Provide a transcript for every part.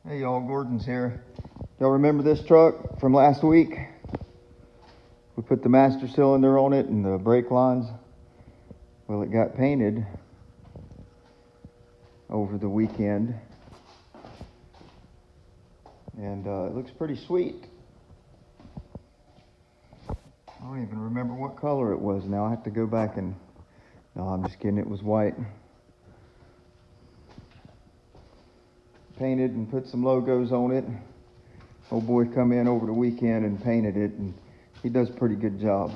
Hey y'all, Gordon's here. Y'all remember this truck from last week? We put the master cylinder on it and the brake lines. Well, it got painted over the weekend. And it looks pretty sweet. I don't even remember what color it was now. I have to go back and... No, I'm just kidding. It was white. Painted and put some logos on it. Old boy come in over the weekend and painted it, and he does a pretty good job.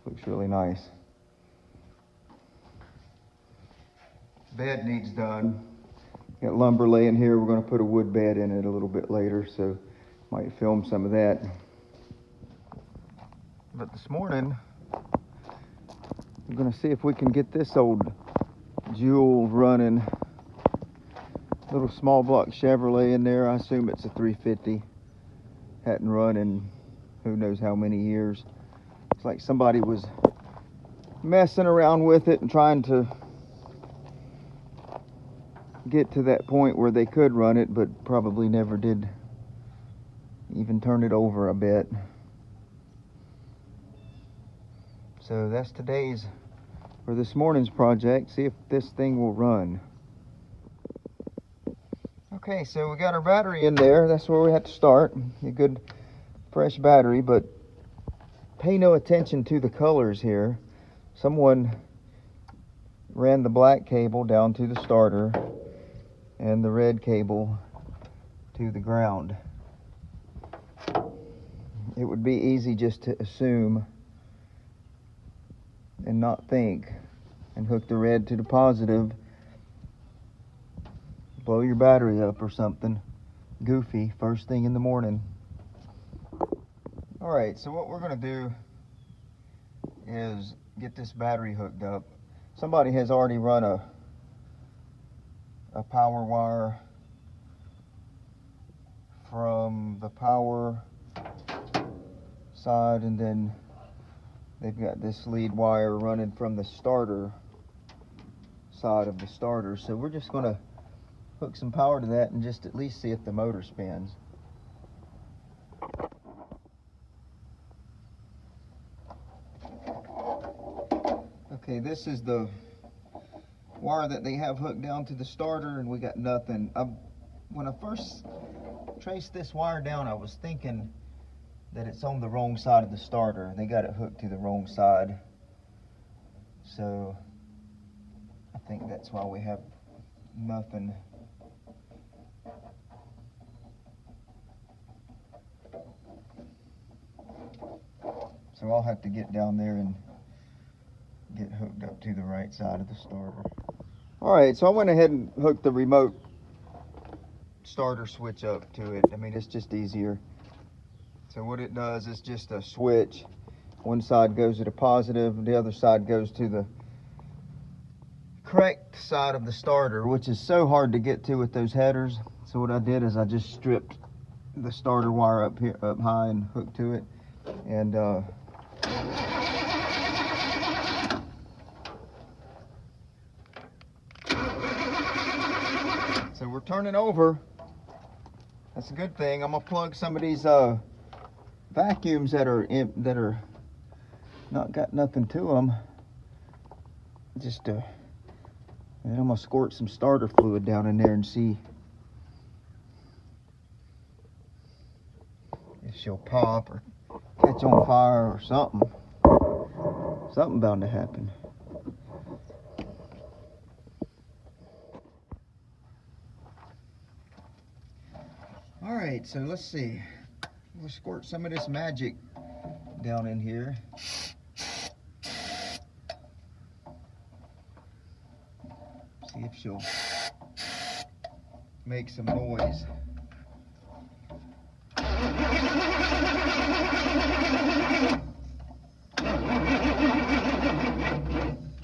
Looks really nice. Bed needs done. Got lumber laying here. We're going to put a wood bed in it a little bit later, so might film some of that. But this morning, I'm going to see if we can get this old Jewel running. Little small block Chevrolet in there. I assume it's a 350. Hadn't run in who knows how many years. It's like somebody was messing around with it and trying to get to that point where they could run it, but probably never did even turn it over a bit. So that's today's, or this morning's project. See if this thing will run. Okay, so we got our battery in there. That's where we have to start. A good fresh battery, but pay no attention to the colors here. Someone ran the black cable down to the starter and the red cable to the ground. It would be easy just to assume and not think and hook the red to the positive. Blow your battery up or something goofy first thing in the morning. Alright, so what we're going to do is get this battery hooked up. Somebody has already run a power wire from the power side, and then they've got this lead wire running from the starter side of the starter. So we're just going to hook some power to that and just at least see if the motor spins. Okay, this is the wire that they have hooked down to the starter, and we got nothing. When I first traced this wire down, I was thinking that it's on the wrong side of the starter. They got it hooked to the wrong side. So I think that's why we have nothing. So I'll have to get down there and get hooked up to the right side of the starter. Alright, so I went ahead and hooked the remote starter switch up to it. I mean, it's just easier. So what it does is just a switch. One side goes to the positive, the other side goes to the correct side of the starter, which is so hard to get to with those headers. So what I did is I just stripped the starter wire up here, up high, and hooked to it. And so we're turning over. That's a good thing. I'm gonna plug some of these vacuums that are not got nothing to them. Just and I'm gonna squirt some starter fluid down in there and see if she'll pop or catch on fire or something. Something bound to happen. Alright, so let's see. We'll squirt some of this magic down in here. See if she'll make some noise.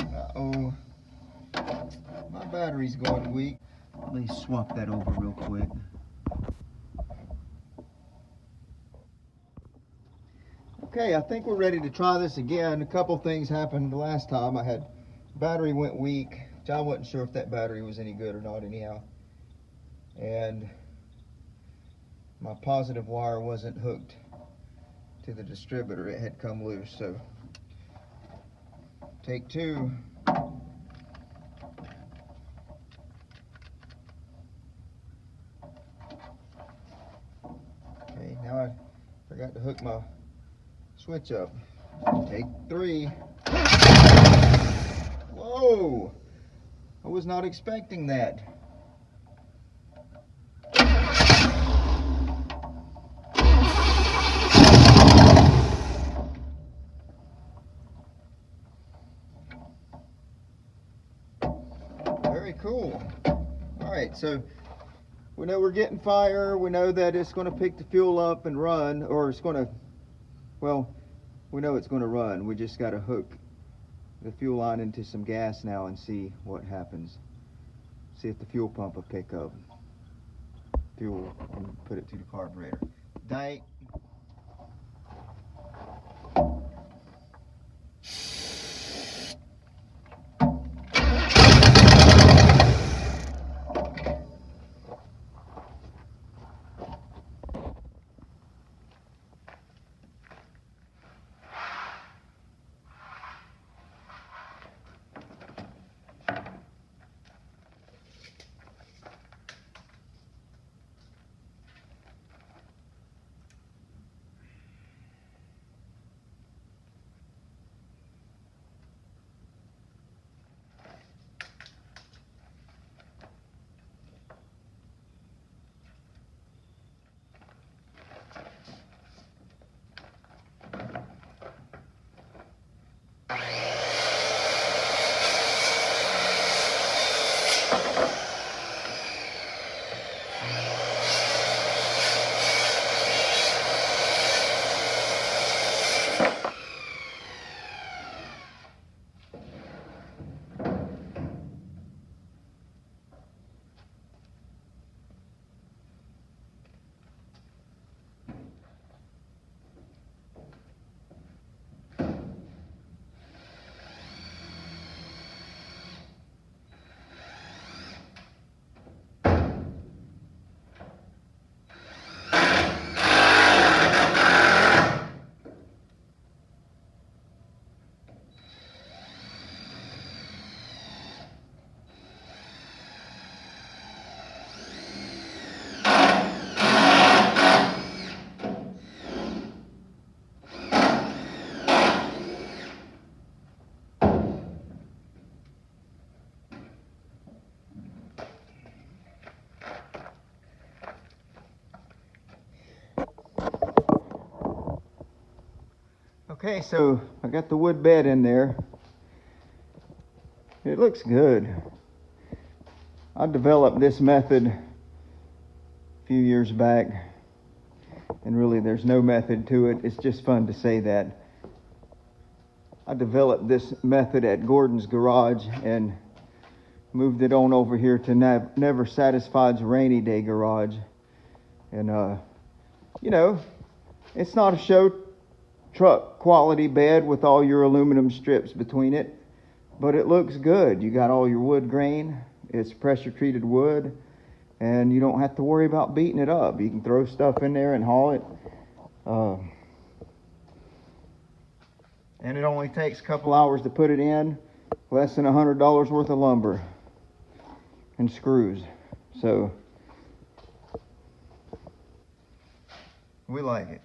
Uh-oh. My battery's going weak. Let me swap that over real quick. Okay, I think we're ready to try this again. A couple things happened the last time. Battery went weak, which I wasn't sure if that battery was any good or not anyhow. And my positive wire wasn't hooked to the distributor. It had come loose. So take two. Okay, now I forgot to hook my switch up. Take three. Whoa! I was not expecting that. Very cool. Alright, so we know we're getting fire. We know that it's going to pick the fuel up and run, or it's going to, well, we know it's going to run. We just got to hook the fuel line into some gas now and see what happens. See if the fuel pump will pick up fuel and put it to the carburetor. Dang. Okay, so I got the wood bed in there. It looks good. I developed this method a few years back, and really there's no method to it. It's just fun to say that. I developed this method at Gordon's Garage and moved it on over here to Never Satisfied's Rainy Day Garage. And, you know, it's not a show truck quality bed with all your aluminum strips between it, but it looks good. You got all your wood grain. It's pressure treated wood, and you don't have to worry about beating it up. You can throw stuff in there and haul it. And it only takes a couple hours to put it in, less than $100 worth of lumber and screws. So we like it.